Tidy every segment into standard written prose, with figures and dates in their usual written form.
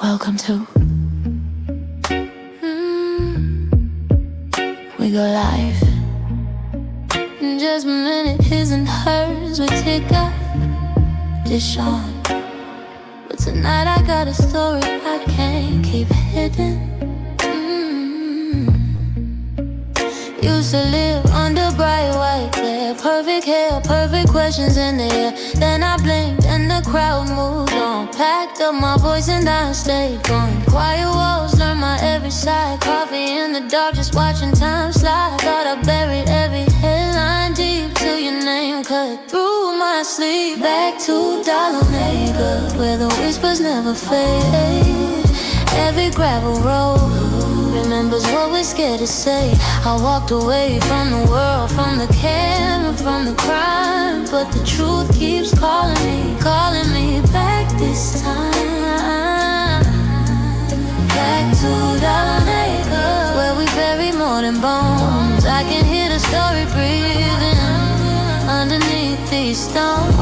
Welcome to We Go Live. In just a minute, his and hers we take out dish on. But tonight I got a story I can't keep hidden. Used to live under bright white glare, perfect hair, perfect questions in the air. Then I blinked and the crowd moved on. Packed up my voice and I stayed going. Quiet walls, learned my every side. Coffee in the dark, just watching time slide. Thought I buried every headline deep till your name cut through my sleep. Back to Dollar Maker, where the whispers never fade. Every gravel road remembers what we're scared to say. I walked away from the world, from the camera, from the crime, but the truth keeps calling me back this time. Back to Dollar Maker, where we bury more than bones. I can hear the story breathing underneath these stones.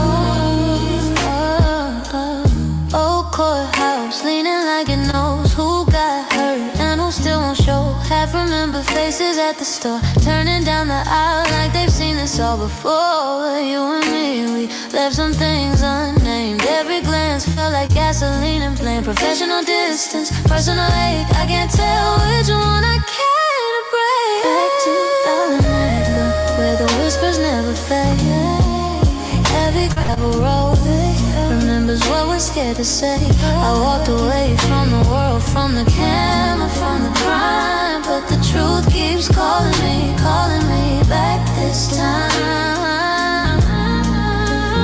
Old courthouse, leaning like it knows who got hurt and who still won't show. Half remember faces at the store, turning down the aisle like they've seen this all before. You and me, we left some things unnamed. Every glance felt like gasoline and flame. Professional distance, personal ache, I can't tell which one I can't break. Back to Dollar Maker, where the whispers never fade. Every gravel road remembers what we're scared to say. I walked away from the world, from the camera, from the crime, but the truth keeps calling me back this time.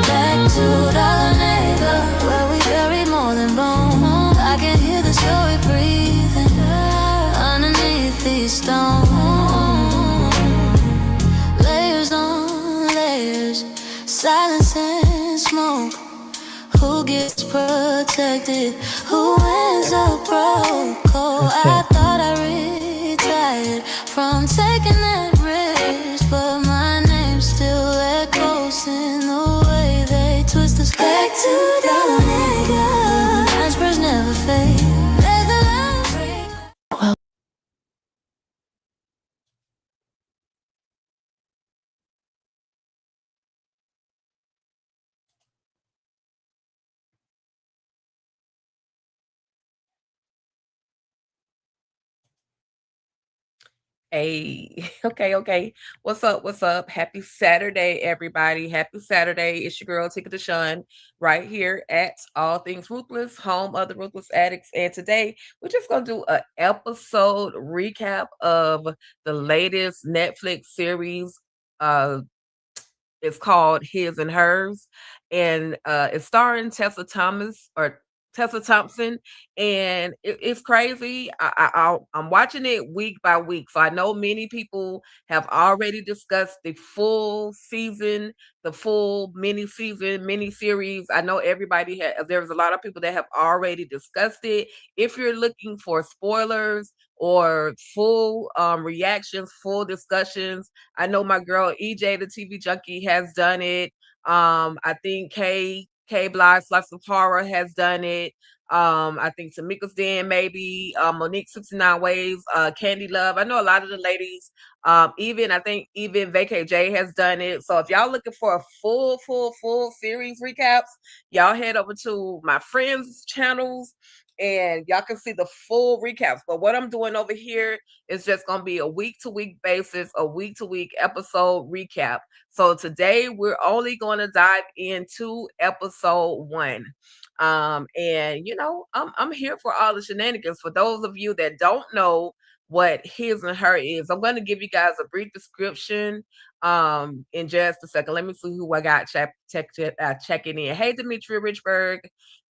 Back to Dollar Maker, where we bury more than bones. I can hear the story breathing underneath these stones. Layers on layers, silence and smoke. Who gets protected? Who ends up broke? Oh, I thought I retired from taking that risk, but my name still echoes in the way they twist us. Back to Dollar Maker, icebergs never fade. Let the line break. Well, Hey, okay. What's up? What's up? Happy Saturday, everybody. Happy Saturday. It's your girl, Tika Deshawn, right here at All Things Ruthless, home of the Ruthless Addicts. And today, we're just going to do an episode recap of the latest Netflix series. It's called His and Hers, and it's starring Tessa Thompson, and it's crazy. I'm watching it week by week, so I know many people have already discussed the full season, the full mini series. I know there's a lot of people that have already discussed it. If you're looking for spoilers or full reactions, full discussions, I know my girl EJ, the TV junkie, has done it. I think K Blige Slice of Horror has done it. I think Tamika's Den, maybe Monique 69 Waves, Candy Love. I know a lot of the ladies. I think even Vacay J has done it. So if y'all looking for a full series recaps, y'all head over to my friends' channels and y'all can see the full recaps. But what I'm doing over here is just going to be a week to week basis, a week to week episode recap. So today we're only going to dive into episode 1. And I'm here for all the shenanigans. For those of you that don't know what His and Her is, I'm going to give you guys a brief description in just a second. Let me see who I got checking in. Hey, Demetria Richburg.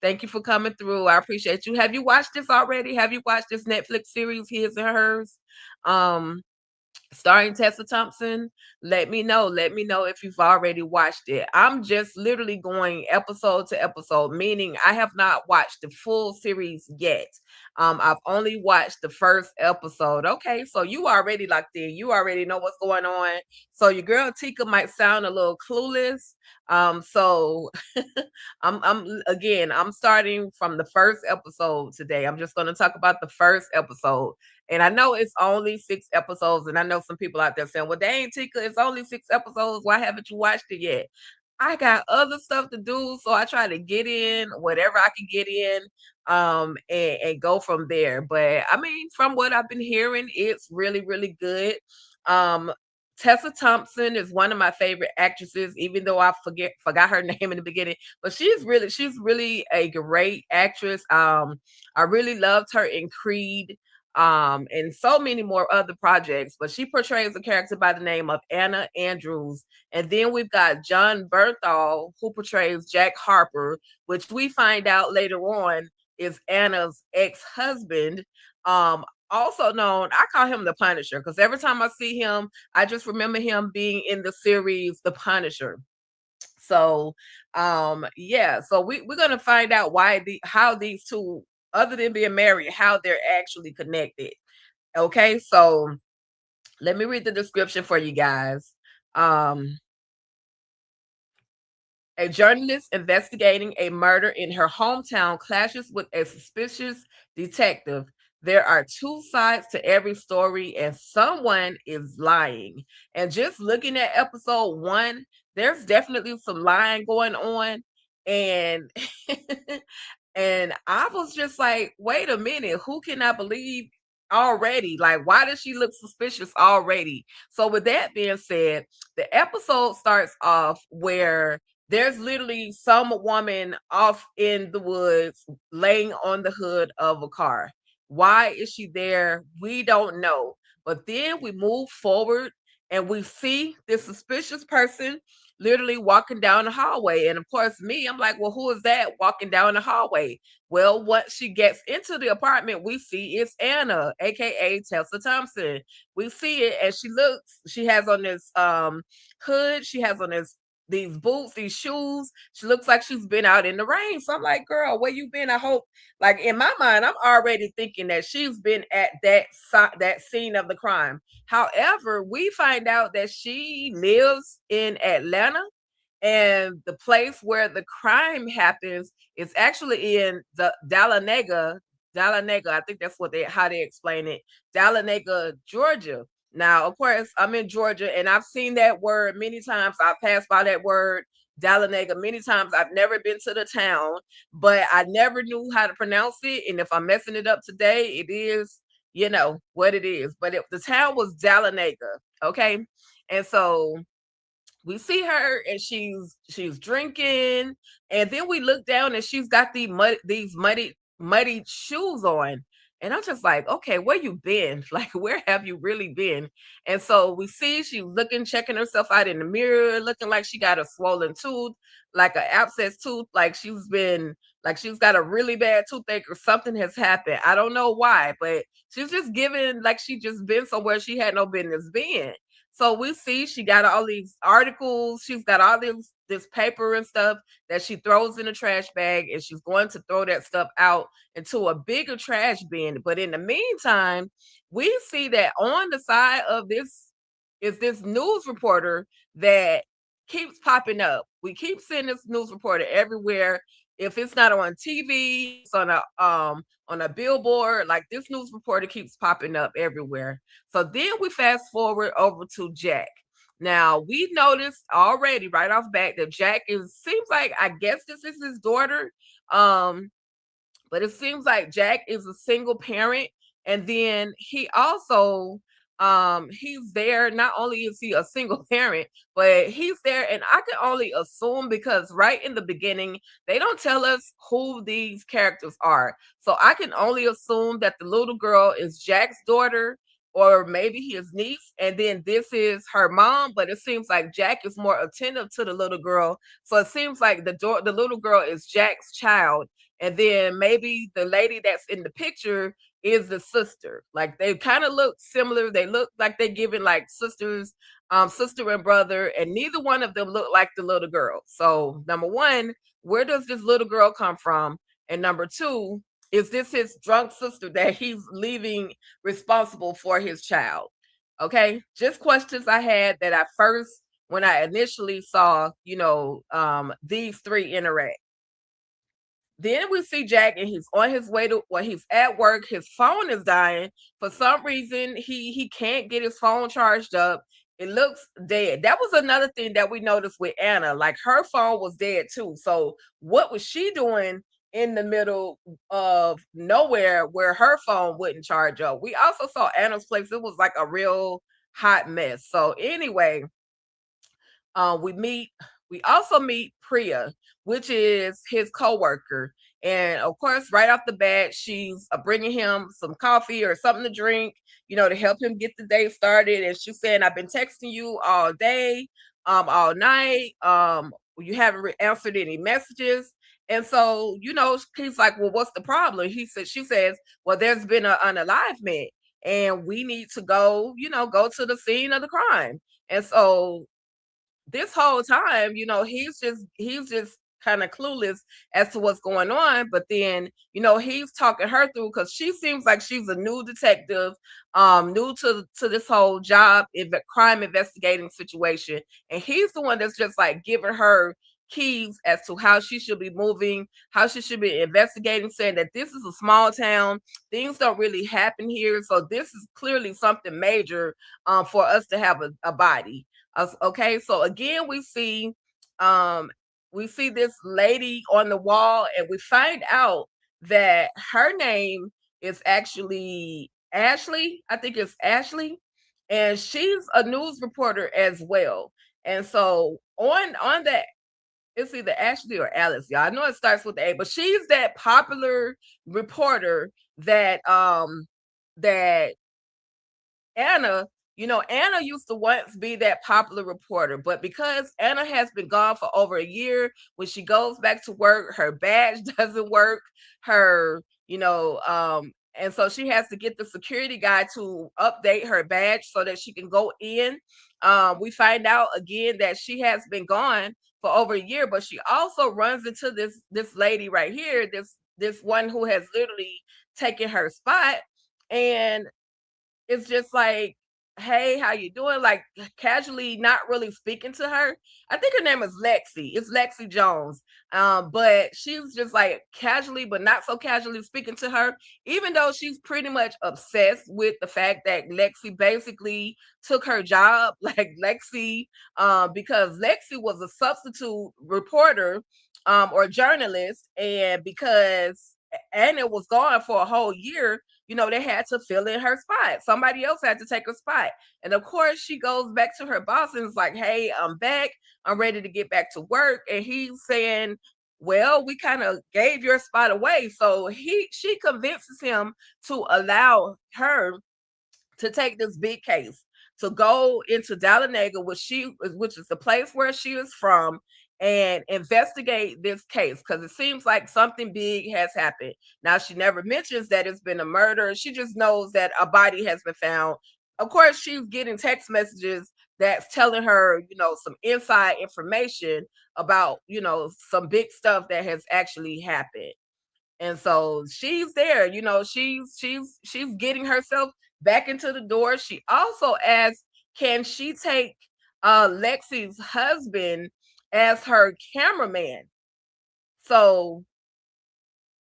Thank you for coming through. I appreciate you. Have you watched this already? Have you watched this Netflix series, His and Hers? Um, Starring Tessa Thompson. Let me know. Let me know if you've already watched it. I'm just literally going episode to episode, meaning I have not watched the full series yet. I've only watched the first episode. Okay, so you already locked in. You already know what's going on. So your girl Tika might sound a little clueless. So I'm starting from the first episode today. I'm just gonna talk about the first episode. And I know it's only 6 episodes, and I know some people out there saying, well, dang, Tika, it's only 6 episodes. Why haven't you watched it yet? I got other stuff to do, so I try to get in whatever I can get in, and go from there. But I mean, from what I've been hearing, it's really, really good. Um, Tessa Thompson is one of my favorite actresses, even though I forgot her name in the beginning. But she's really a great actress. I really loved her in Creed, and so many more other projects. But she portrays a character by the name of Anna Andrews. And then we've got John Bernthal, who portrays Jack Harper, which we find out later on is Anna's ex-husband. Also known, I call him the Punisher, because every time I see him, I just remember him being in the series The Punisher. So yeah, so we're gonna find out how these two, other than being married, how they're actually connected. Okay, so let me read the description for you guys. Um, a journalist investigating a murder in her hometown clashes with a suspicious detective. There are two sides to every story, and someone is lying. And just looking at episode 1, there's definitely some lying going on. And and I was just like, wait a minute, who can I believe already? Like, why does she look suspicious already? So, with that being said, the episode starts off where there's literally some woman off in the woods laying on the hood of a car. Why is she there? We don't know. But then we move forward and we see this suspicious person literally walking down the hallway. And of course, I'm like, well, who is that walking down the hallway? Well, once she gets into the apartment, we see it's Anna, aka Tessa Thompson. We see it, and she has on this hood, she has on these boots, these shoes. She looks like she's been out in the rain. So I'm like, girl, where you been? I hope, like, in my mind, I'm already thinking that she's been at that scene of the crime. However, we find out that she lives in Atlanta, and the place where the crime happens is actually in the Dahlonega. I think that's how they explain it. Dahlonega, Georgia. Now, of course, I'm in Georgia, and I've seen that word many times. I've passed by that word, Dahlonega, many times. I've never been to the town, but I never knew how to pronounce it. And if I'm messing it up today, it is, what it is. But the town was Dahlonega, okay? And so we see her, and she's drinking, and then we look down and she's got these muddy shoes on. And I'm just like, okay, where you been? Like, where have you really been? And so we see she's checking herself out in the mirror, looking like she got a swollen tooth, like an abscess tooth, like she's got a really bad toothache or something has happened. I don't know why, but she's just giving like she just been somewhere she had no business being. So we see she got all these articles, she's got all this paper and stuff that she throws in a trash bag, and she's going to throw that stuff out into a bigger trash bin. But in the meantime, we see that on the side of this is this news reporter that keeps popping up. We keep seeing this news reporter everywhere. If it's not on TV, it's on a billboard. Like, this news reporter keeps popping up everywhere. So then we fast forward over to Jack. Now, we noticed already right off back that Jack seems like, I guess this is his daughter. But it seems like Jack is a single parent. And then he also, he's there. Not only is he a single parent, but he's there. And I can only assume, because right in the beginning, they don't tell us who these characters are. So I can only assume that the little girl is Jack's daughter, or maybe his niece, and then this is her mom. But it seems like Jack is more attentive to the little girl. So it seems like the little girl is Jack's child, and then maybe the lady that's in the picture is the sister. Like, they kind of look similar. They look like they're giving like sisters, sister and brother, and neither one of them look like the little girl. So number one, where does this little girl come from? And number two, is this his drunk sister that he's leaving responsible for his child? Okay, just questions I had that I first when I initially saw, these three interact. Then we see Jack, and he's on his way to, well, he's at work. His phone is dying. For some reason, he can't get his phone charged up. It looks dead. That was another thing that we noticed with Anna. Like, her phone was dead too. So what was she doing in the middle of nowhere where her phone wouldn't charge up? We also saw Anna's place. It was like a real hot mess. So anyway, we also meet Priya, which is his coworker. And of course, right off the bat, she's bringing him some coffee or something to drink, to help him get the day started. And she's saying, "I've been texting you all day, all night. You haven't answered any messages." And so, he's like, "Well, what's the problem?" She says, "Well, there's been an unalivement, and we need to go to the scene of the crime." And so this whole time, he's just kind of clueless as to what's going on. But then, he's talking her through, because she seems like she's a new detective, new to this whole job, crime investigating situation. And he's the one that's just like giving her keys as to how she should be moving, how she should be investigating, saying that this is a small town, things don't really happen here. So this is clearly something major, for us to have a body. Okay, so again, um we see this lady on the wall, and we find out that her name is actually Ashley. I think it's Ashley, and she's a news reporter as well. And so on that, it's either Ashley or Alice, y'all. I know it starts with A, but she's that popular reporter that Anna, Anna used to once be that popular reporter, but because Anna has been gone for over a year, when she goes back to work, her badge doesn't work. Her, and so she has to get the security guy to update her badge so that she can go in. We find out again that she has been gone for over a year, but she also runs into this lady right here, this one who has literally taken her spot. And it's just like, "Hey, how you doing?" Like, casually, not really speaking to her. I think her name is Lexi. It's Lexi Jones. But she's just like casually, but not so casually speaking to her, even though she's pretty much obsessed with the fact that Lexi basically took her job. Like, Lexi, because Lexi was a substitute reporter, or journalist, and because Anna was gone for a whole year, they had to fill in her spot. Somebody else had to take her spot. And of course, she goes back to her boss and is like, "Hey, I'm back. I'm ready to get back to work." And he's saying, "Well, we kind of gave your spot away." So she convinces him to allow her to take this big case, to go into Dahlonega, which is the place where she is from, and investigate this case, because it seems like something big has happened. Now, she never mentions that it's been a murder. She just knows that a body has been found. Of course, she's getting text messages that's telling her, some inside information about, some big stuff that has actually happened. And so she's there, she's getting herself back into the door. She also asks, can she take Lexi's husband as her cameraman? So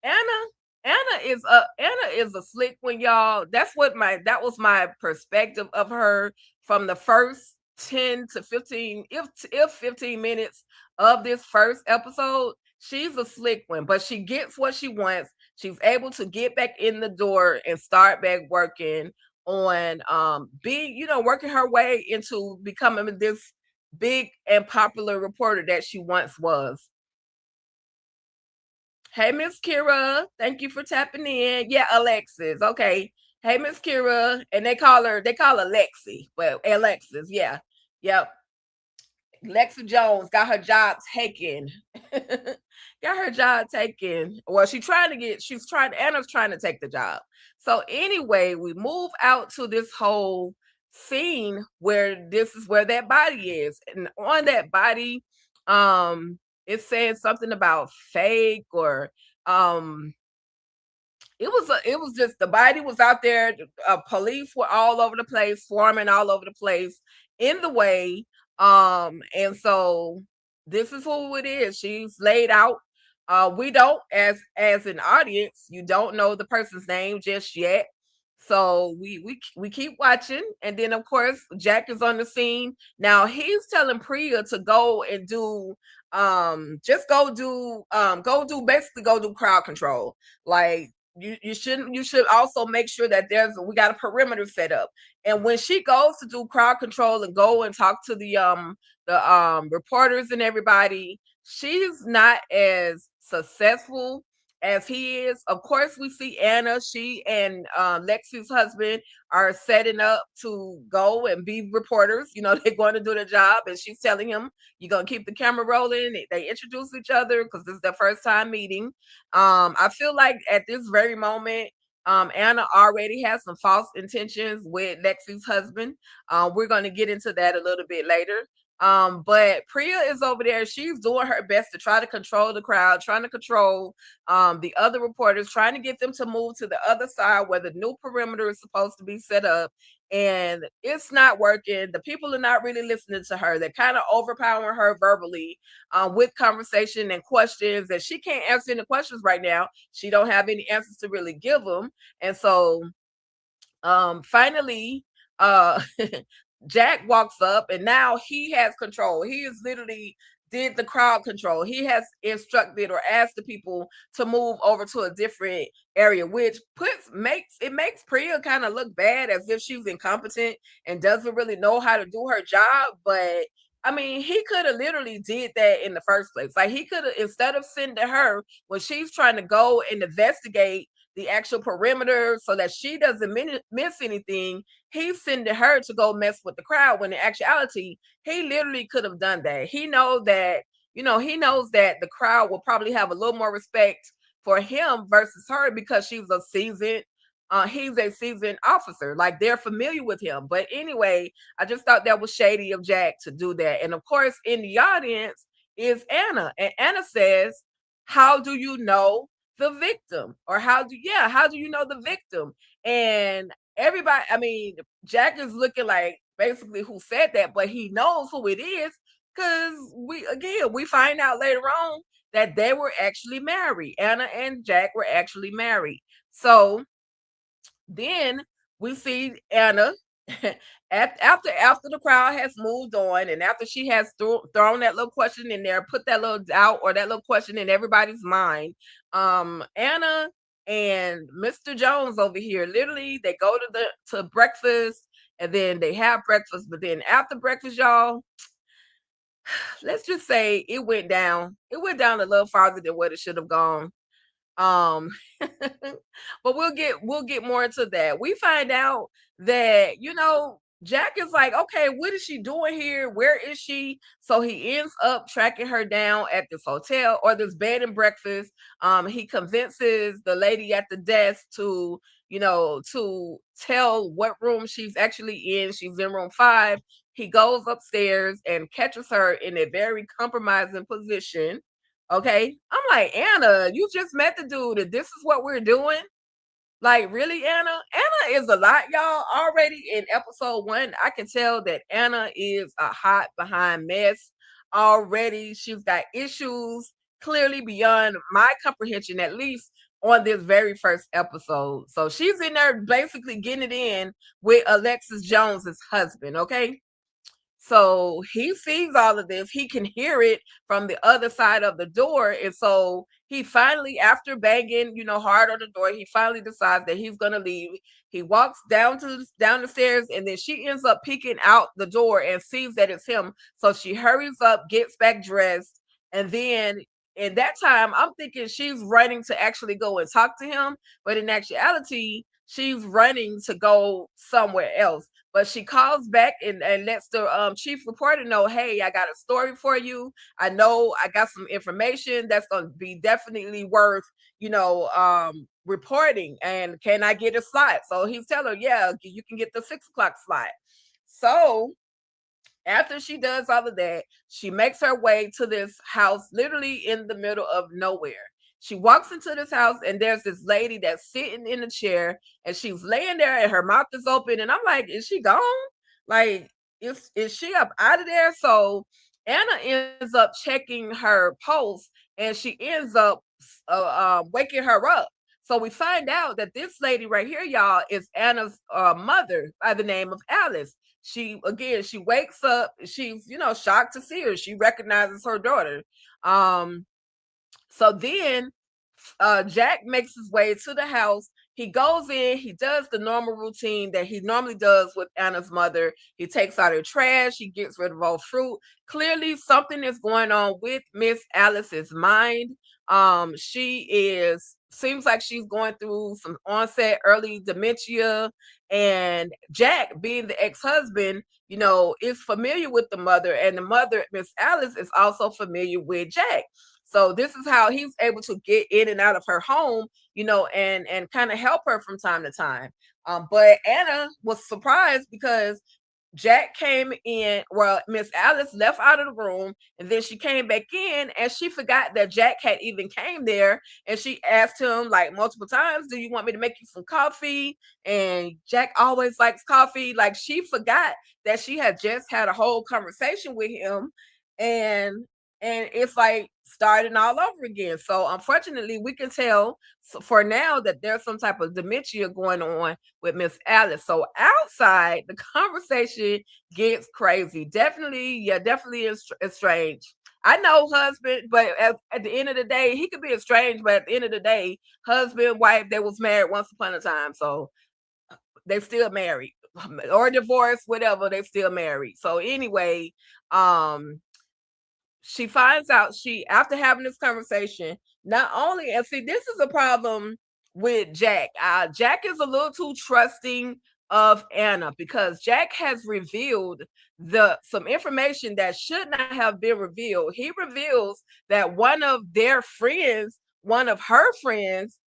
Anna Anna is a slick one, y'all. That was my perspective of her from the first 10 to 15, if 15 minutes of this first episode. She's a slick one, but she gets what she wants. She's able to get back in the door and start back working on being, working her way into becoming this big and popular reporter that she once was. Hey, Miss Kira, thank you for tapping in. Yeah, Alexis. Okay. Hey, Miss Kira, and they call her Lexi, but Alexis. Yeah, yep. Lexi Jones got her job taken. Got her job taken. Well, Anna's trying to take the job. So anyway, we move out to this whole scene where this is where that body is. And on that body, it says something about fake, or um it was just, the body was out there. Police were all over the place, swarming all over the place, in the way. And so this is who it is. She's laid out. We don't, as an audience, you don't know the person's name just yet. So we keep watching, and then of course Jack is on the scene. Now he's telling Priya to go and do just go do basically go do crowd control. Like you should also make sure that we got a perimeter set up. And when she goes to do crowd control and go and talk to the reporters and everybody, she's not as successful as he is. Of course, we see Anna. She and Lexi's husband are setting up to go and be reporters. You know, they're going to do the job, and she's telling him, "You're gonna keep the camera rolling." They introduce each other because this is their first time meeting. I feel like at this very moment, Anna already has some false intentions with Lexi's husband. We're going to get into that a little bit later. But Priya is over there. She's doing her best to try to control the crowd, trying to control the other reporters, trying to get them to move to the other side where the new perimeter is supposed to be set up. And it's not working. The people are not really listening to her. They're kind of overpowering her verbally with conversation and questions, and she can't answer any questions right now. She don't have any answers to really give them. And so finally Jack walks up, and now he has control. He is literally did the crowd control. He has instructed or asked the people to move over to a different area, which makes Priya kind of look bad, as if she's incompetent and doesn't really know how to do her job. But I mean, he could have literally did that in the first place. Like, he could have, instead of sending her when she's trying to go and investigate the actual perimeter so that she doesn't miss anything, he's sending her to go mess with the crowd, when in actuality he literally could have done that. He knows that, he knows that the crowd will probably have a little more respect for him versus her, because he's a seasoned officer. Like, they're familiar with him. But anyway, I just thought that was shady of Jack to do that. And of course, in the audience is Anna, and Anna says, "How do you know the victim?" Or how do you know the victim? And everybody, I mean, Jack is looking like, basically, who said that, but he knows who it is, because we find out later on that they were actually married. Anna and Jack were actually married. So then we see Anna after the crowd has moved on, and after she has thrown that little question in there, put that little doubt or that little question in everybody's mind. Anna and Mr. Jones over here, literally, they go to breakfast, and then they have breakfast. But then after breakfast, y'all, let's just say it went down. It went down a little farther than what it should have gone. Um, but we'll get more into that. We find out that, Jack is like, okay, what is she doing here? Where is she? So he ends up tracking her down at this hotel, or this bed and breakfast. He convinces the lady at the desk to tell what room she's actually in. She's in room 5. He goes upstairs and catches her in a very compromising position. Okay. I'm like, Anna, you just met the dude, and this is what we're doing? Like, really, Anna? Anna is a lot, y'all. Already in episode 1, I can tell that Anna is a hot behind mess. Already, she's got issues clearly beyond my comprehension, at least on this very first episode. So she's in there basically getting it in with Alexis Jones's husband, okay? So he sees all of this. He can hear it from the other side of the door. And so he finally, after banging, hard on the door, he finally decides that he's going to leave. He walks down the stairs, and then she ends up peeking out the door and sees that it's him. So she hurries up, gets back dressed. And then in that time, I'm thinking she's running to actually go and talk to him. But in actuality, she's running to go somewhere else. But she calls back and lets the chief reporter know, hey, I got a story for you. I know I got some information that's going to be definitely worth, reporting. And can I get a slot? So he's telling her, yeah, you can get the 6 o'clock slot. So after she does all of that, she makes her way to this house, literally in the middle of nowhere. She walks into this house, and there's this lady that's sitting in a chair, and she's laying there, and her mouth is open. And I'm like, is she gone? Like, is she up out of there? So Anna ends up checking her pulse, and she ends up waking her up. So we find out that this lady right here, y'all, is Anna's mother by the name of Alice. She wakes up. She's shocked to see her. She recognizes her daughter. Um, so then Jack makes his way to the house. He goes in, he does the normal routine that he normally does with Anna's mother. He takes out her trash, he gets rid of all fruit. Clearly, something is going on with Miss Alice's mind. She seems like she's going through some onset early dementia. And Jack, being the ex-husband, is familiar with the mother, and the mother, Miss Alice, is also familiar with Jack. So this is how he's able to get in and out of her home, and kind of help her from time to time. But Anna was surprised because Jack came in. Well, Miss Alice left out of the room, and then she came back in, and she forgot that Jack had even came there. And she asked him like multiple times, "Do you want me to make you some coffee?" And Jack always likes coffee. Like, she forgot that she had just had a whole conversation with him, and it's like starting all over again. So unfortunately, we can tell for now that there's some type of dementia going on with Miss Alice. So outside, the conversation gets crazy. Definitely, yeah, definitely is strange. I know husband, but at the end of the day, he could be estranged, but at the end of the day, husband, wife, they was married once upon a time. So they still married or divorced, whatever, they still married. So anyway, she finds out, after having this conversation, not only, and see, this is a problem with Jack. Jack is a little too trusting of Anna because Jack has revealed some information that should not have been revealed. He reveals that one of her friends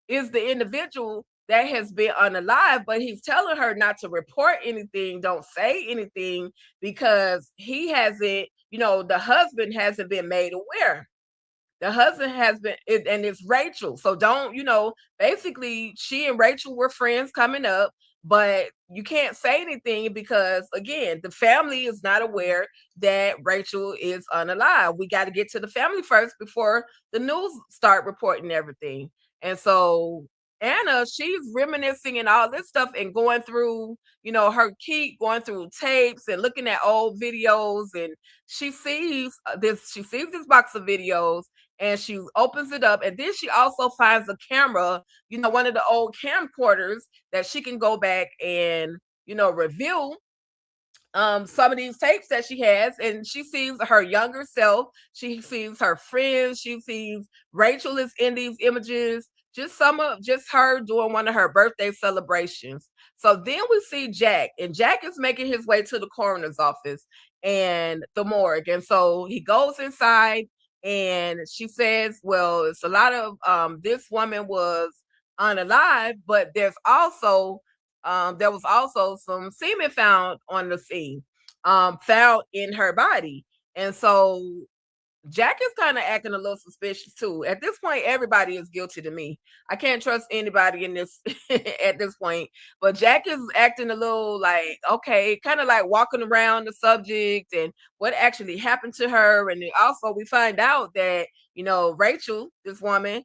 is the individual that has been unalive, but he's telling her not to report anything, don't say anything, because he hasn't, the husband hasn't been made aware. The husband has been, and it's Rachel. So don't, basically, she and Rachel were friends coming up, but you can't say anything because, again, the family is not aware that Rachel is unalive. We got to get to the family first before the news start reporting everything. And so Anna, she's reminiscing and all this stuff and going through, going through tapes and looking at old videos, and she sees this box of videos, and she opens it up, and then she also finds a camera, one of the old camcorders that she can go back and review some of these tapes that she has, and she sees her younger self, she sees her friends, she sees Rachel is in these images, just her doing one of her birthday celebrations. So then we see Jack, and Jack is making his way to the coroner's office and the morgue. And so he goes inside, and she says, well, it's a lot of this woman was unalive, but there was also some semen found on the scene, found in her body. And so Jack is kind of acting a little suspicious too. At this point, everybody is guilty to me. I can't trust anybody in this at this point. But Jack is acting a little like, okay, kind of like walking around the subject and what actually happened to her. And then also we find out that, Rachel, this woman,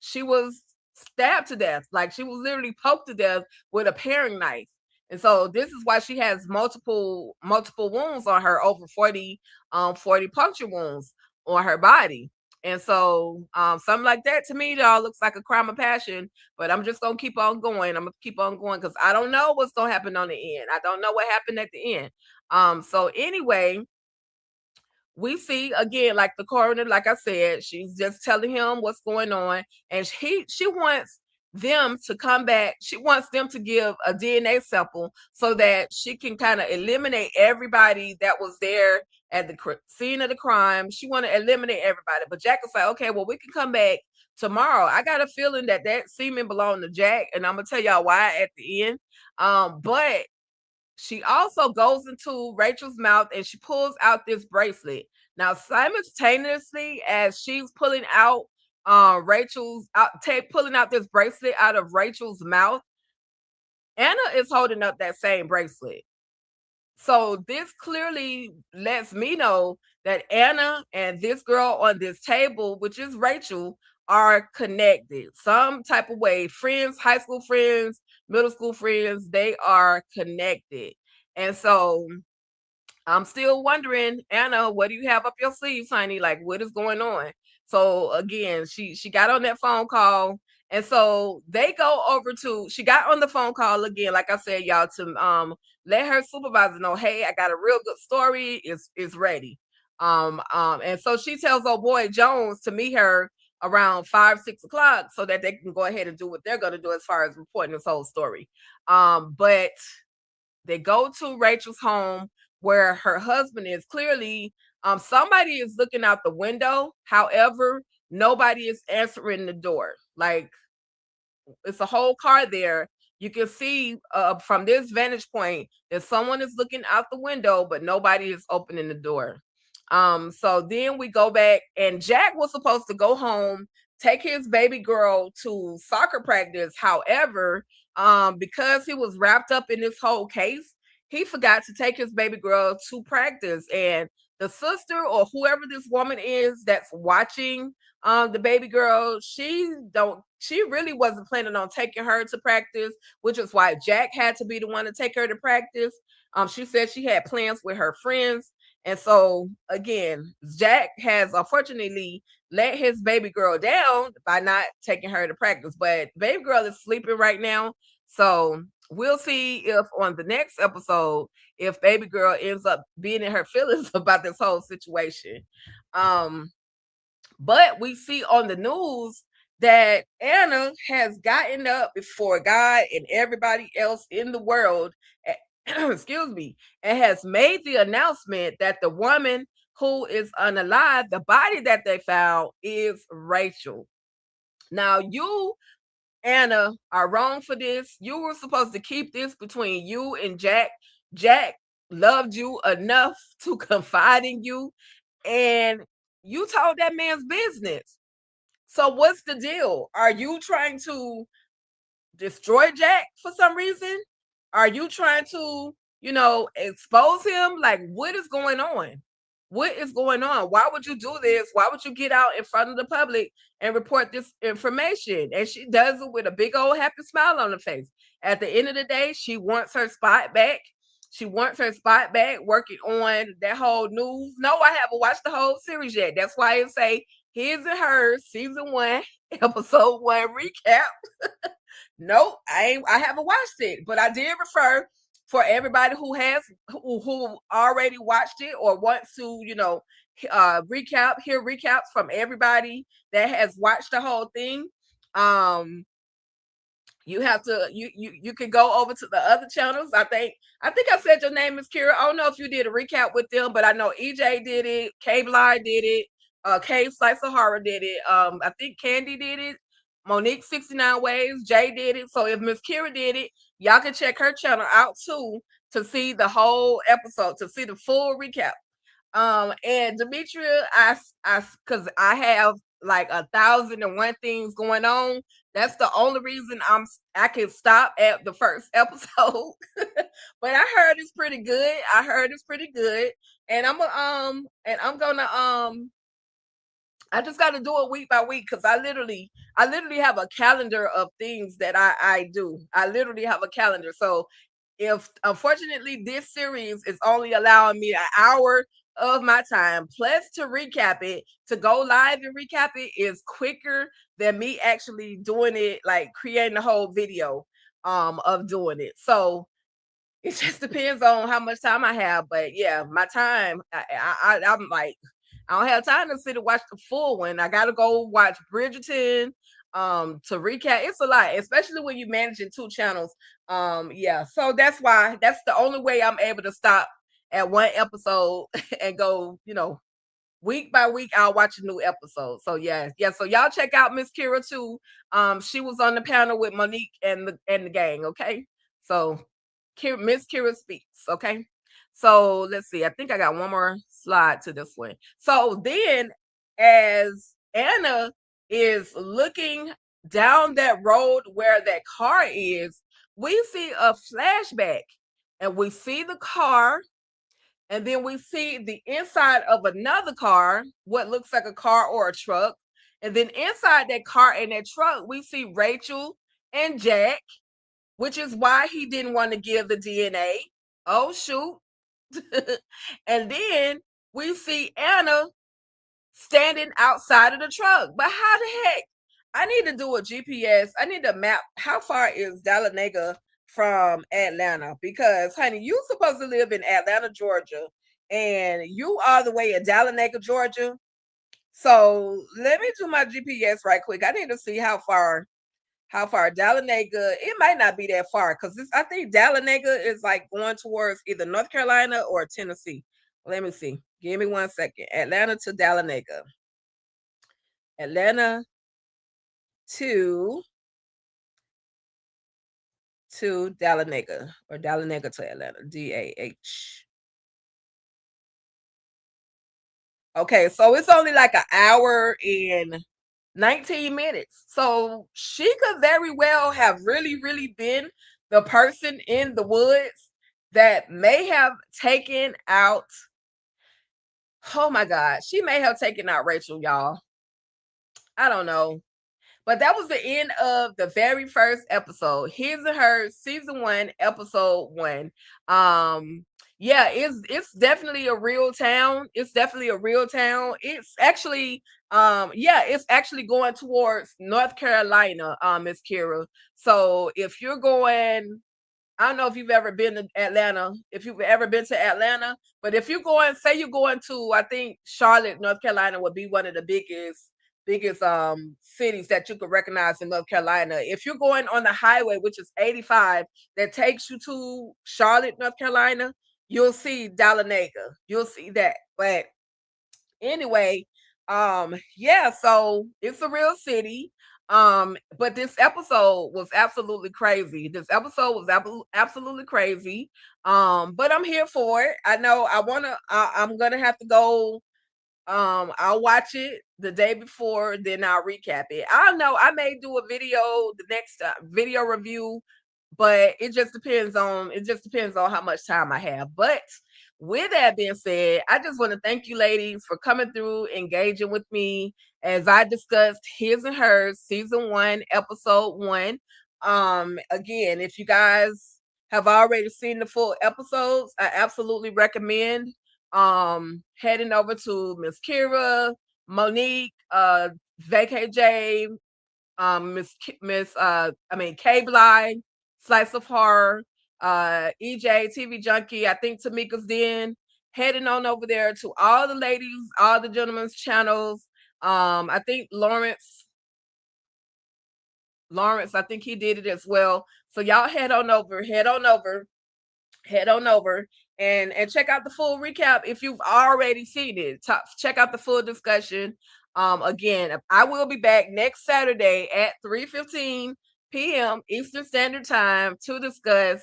she was stabbed to death. Like, she was literally poked to death with a paring knife. And so this is why she has multiple wounds on her, over 40 puncture wounds on her body. And so something like that to me, y'all, looks like a crime of passion. But I'm just gonna keep on going. I'm gonna keep on going because I don't know what's gonna happen on the end. I don't know what happened at the end. So anyway, we see again, like the coroner, like I said, she's just telling him what's going on, and she wants them to come back. She wants them to give a DNA sample so that she can kind of eliminate everybody that was there at the scene of the crime. She want to eliminate everybody, but Jack is like, okay, well, we can come back tomorrow. I got a feeling that semen belonged to Jack, and I'm gonna tell y'all why at the end. But she also goes into Rachel's mouth and she pulls out this bracelet. Now, simultaneously, as she's pulling out pulling out this bracelet out of Rachel's mouth, Anna is holding up that same bracelet. So this clearly lets me know that Anna and this girl on this table, which is Rachel, are connected some type of way. Friends, high school friends, middle school friends, they are connected. And so I'm still wondering, Anna, what do you have up your sleeves, honey? Like, what is going on? So again, she got on that phone call, and so they go over to. She got on the phone call again, like I said, y'all, to let her supervisor know, hey, I got a real good story. It's ready. And so she tells old boy Jones to meet her around 5-6 o'clock so that they can go ahead and do what they're gonna do as far as reporting this whole story. But they go to Rachel's home where her husband is. Clearly, somebody is looking out the window. However, nobody is answering the door. Like, it's a whole car there. You can see from this vantage point that someone is looking out the window, but nobody is opening the door. So then we go back, and Jack was supposed to go home, take his baby girl to soccer practice. However, because he was wrapped up in this whole case, he forgot to take his baby girl to practice. And the sister or whoever this woman is that's watching the baby girl, she really wasn't planning on taking her to practice, which is why Jack had to be the one to take her to practice. She said she had plans with her friends. And so again, Jack has unfortunately let his baby girl down by not taking her to practice. But baby girl is sleeping right now. So we'll see if on the next episode, if baby girl ends up being in her feelings about this whole situation. But we see on the news that Anna has gotten up before God and everybody else in the world, excuse me, and has made the announcement that the woman who is unalive, the body that they found, is Rachel. Now, you, Anna, are wrong for this. You were supposed to keep this between you and Jack. Jack loved you enough to confide in you, and you told that man's business. So what's the deal? Are you trying to destroy Jack for some reason? Are you trying to, expose him? Like, what is going on? What is going on? Why would you do this? Why would you get out in front of the public and report this information? And she does it with a big old happy smile on her face. At the end of the day, she wants her spot back. She wants her spot back working on that whole news. No, I haven't watched the whole series yet. That's why I say his and hers, season 1, episode 1 recap. Nope, I haven't watched it, but I did refer for everybody who already watched it or wants to, hear recaps from everybody that has watched the whole thing. You have to you can go over to the other channels. I think I said your name is Kira. I don't know if you did a recap with them, but I know EJ did it, K Bly did it, K Slice of Horror did it. I think Candy did it. Monique 69 Ways, Jay did it. So if Miss Kira did it, y'all can check her channel out too to see the whole episode, to see the full recap. And Demetria, because I have like 1,001 things going on. That's the only reason I can stop at the first episode. But I heard it's pretty good. And I'm gonna I just got to do it week by week because I literally have a calendar of things that I do. I literally have a calendar. So if unfortunately this series is only allowing me an hour of my time plus to recap it, to go live and recap it is quicker than me actually doing it, like creating a whole video of doing it. So it just depends on how much time I have. But yeah, my time, I'm like, I don't have time to sit and watch the full one. I gotta go watch Bridgerton to recap. It's a lot, especially when you're managing 2 channels. Yeah, so that's the only way I'm able to stop at one episode and go, week by week I'll watch a new episode. So yeah. So y'all check out Miss Kira too. She was on the panel with Monique and the gang. Okay, so Miss Kira speaks. Okay, so let's see. I think I got one more slide to this one. So then, as Anna is looking down that road where that car is, we see a flashback. and we see the car, and then we see the inside of another car, what looks like a car or a truck. And then inside that car and that truck, we see Rachel and Jack, which is why he didn't want to give the DNA. Oh, shoot. And then we see Anna standing outside of the truck. But how the heck? I need to do a GPS. I need to map how far is Dahlonega from Atlanta, because honey, you supposed to live in Atlanta, Georgia, and you are the way in Dahlonega, Georgia. So let me do my GPS right quick. I need to see how far Dahlonega. It might not be that far, because I think Dahlonega is like going towards either North Carolina or Tennessee. Let me see. Give me 1 second. Atlanta to Dahlonega. Atlanta to Dahlonega, or Dahlonega to Atlanta. DAH. Okay, so it's only like an hour and 19 minutes. So she could very well have really, really been the person in the woods that may have taken out. Oh my God, she may have taken out Rachel, y'all. I don't know. But that was the end of the very first episode. His and Hers, season 1, episode 1. Yeah, it's definitely a real town. It's definitely a real town. It's actually it's actually going towards North Carolina, Miss Kira. So if you're going, I don't know if you've ever been to Atlanta, but if you're going, say you're going to, I think Charlotte, North Carolina would be one of the biggest cities that you could recognize in North Carolina. If you're going on the highway, which is 85, that takes you to Charlotte, North Carolina, you'll see Dahlonega. You'll see that. But anyway, yeah, so it's a real city. But this episode was absolutely crazy. Absolutely crazy. But I'm here for it. I know I'm gonna have to go. I'll watch it the day before, then I'll recap it. I don't know. I may do a video, the next video review, but it just depends on how much time I have. But with that being said, I just want to thank you ladies for coming through, engaging with me as I discussed His and Hers, season 1, episode 1. Again, if you guys have already seen the full episodes, I absolutely recommend heading over to Miss Kira, Monique, VKJ, K-Bly, Slice of Horror, EJ, TV Junkie, I think Tamika's Den, heading on over there to all the ladies, all the gentlemen's channels. I think Lawrence, I think he did it as well. So y'all head on over and check out the full recap if you've already seen it. Check out the full discussion. Again, I will be back next Saturday at 3:15 p.m. Eastern Standard Time to discuss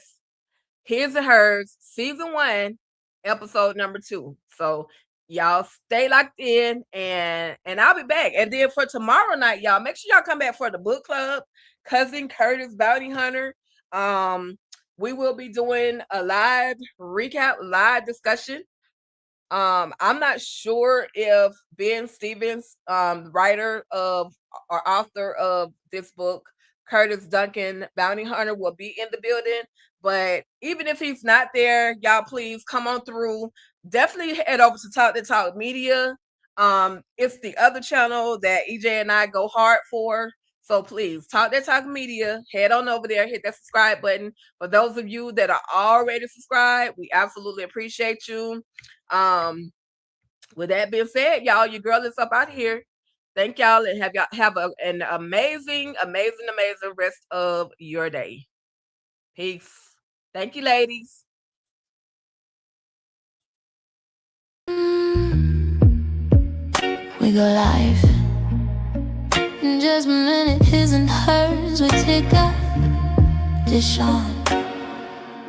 His and Hers, season 1, episode number 2. So y'all stay locked in, and I'll be back. And then for tomorrow night, y'all make sure y'all come back for the book club, Cousin Curtis Bounty Hunter. We will be doing a live recap, live discussion. I'm not sure if Ben Stevens, writer of or author of this book, Curtis Duncan Bounty Hunter, will be in the building. But even if he's not there, y'all please come on through. Definitely head over to Talk That Talk Media. It's the other channel that EJ and I go hard for. So please, Talk That Talk Media, head on over there, hit that subscribe button. For those of you that are already subscribed, we absolutely appreciate you. With that being said, y'all, your girl is up out here. Thank y'all, and have an amazing rest of your day. Peace. Thank you, ladies. We go live. In just a minute, His and Hers, we take our dish on.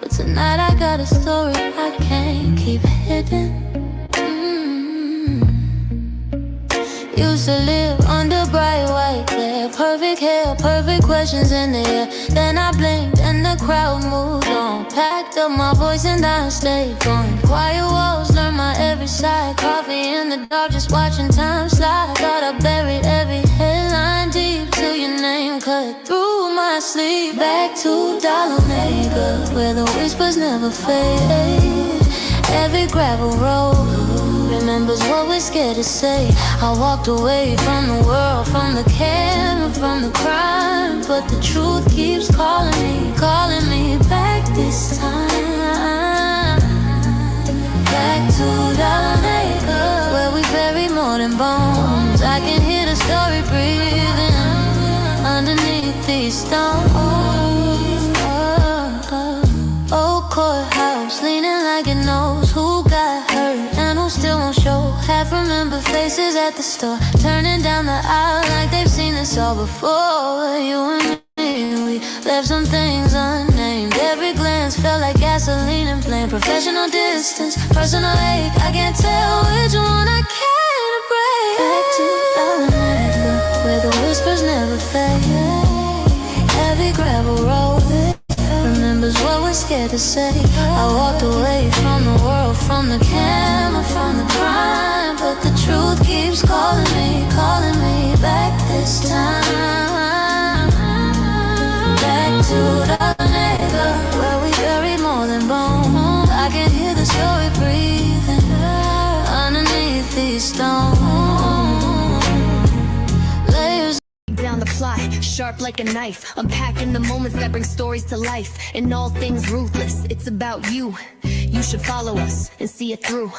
But tonight I got a story I can't keep hidden. Used to live under bright white glare, perfect hair, perfect questions in the air. Then I blinked and the crowd moved on. Packed up my voice and I stayed going. Quiet walls, learn my every side. Coffee in the dark, just watching time slide. Thought I buried every headline deep till your name cut through my sleep. Back to Dollar Maker, where the whispers never fade. Every gravel road remembers what we're scared to say. I walked away from the world, from the camera, from the crime, but the truth keeps calling me back this time. Back to Dollar Maker, where we bury more than bones. I can hear the story breathing underneath these stones. Old courthouse, leaning like it knows who got hurt and who still won't show. Half remember faces at the store, turning down the aisle like they've seen this all before. You and me, we left some things unnamed. Every glance felt like gasoline and flame. Professional distance, personal ache, I can't tell which one I can't break. Back to Dollar Maker, where the whispers never fade. Heavy gravel road remembers what we're scared to say. I walked away from the world, from the camera, from the crime, but the truth keeps calling me back this time. Back to Dollar Maker, where we bury more than bones. I can hear the story breathing underneath these stones. Layers down the plot, sharp like a knife, unpacking the moments that bring stories to life. In all things ruthless, it's about you. You should follow us and see it through.